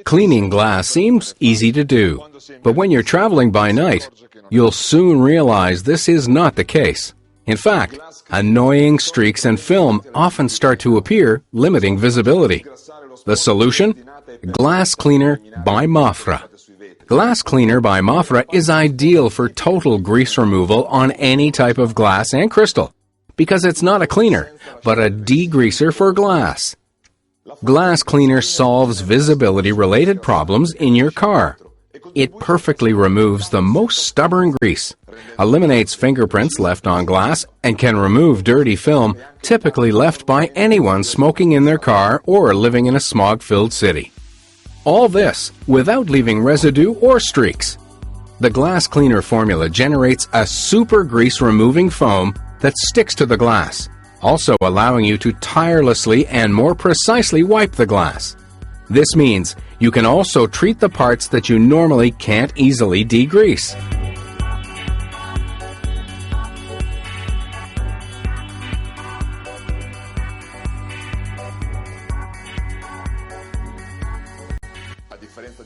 Cleaning glass seems easy to do, but when you're traveling by night, you'll soon realize this is not the case. In fact, annoying streaks and film often start to appear, limiting visibility. The solution? Glass Cleaner by MA-FRA. Glass Cleaner by MA-FRA is ideal for total grease removal on any type of glass and crystal, because it's not a cleaner, but a degreaser for glass. Glass Cleaner solves visibility-related problems in your car. It perfectly removes the most stubborn grease, eliminates fingerprints left on glass, and can remove dirty film typically left by anyone smoking in their car or living in a smog-filled city. All this without leaving residue or streaks. The Glass Cleaner formula generates a super grease-removing foam that sticks to the glass, also allowing you to tirelessly and more precisely wipe the glass. This means you can also treat the parts that you normally can't easily degrease.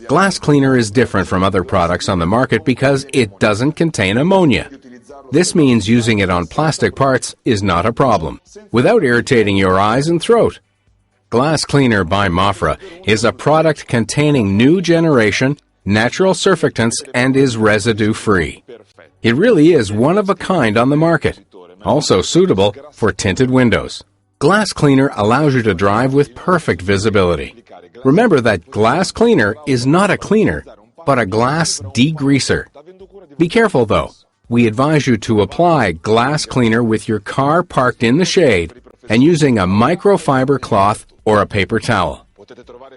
Glass Cleaner is different from other products on the market because it doesn't contain ammonia. This means using it on plastic parts is not a problem, without irritating your eyes and throat. Glass Cleaner by MA-FRA is a product containing new generation, natural surfactants and is residue-free. It really is one of a kind on the market, also suitable for tinted windows. Glass Cleaner allows you to drive with perfect visibility. Remember that Glass Cleaner is not a cleaner, but a glass degreaser. Be careful though. We advise you to apply Glass Cleaner with your car parked in the shade and using a microfiber cloth or a paper towel.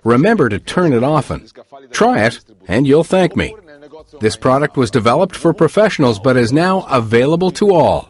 Remember to turn it often. Try it, and you'll thank me. This product was developed for professionals but is now available to all.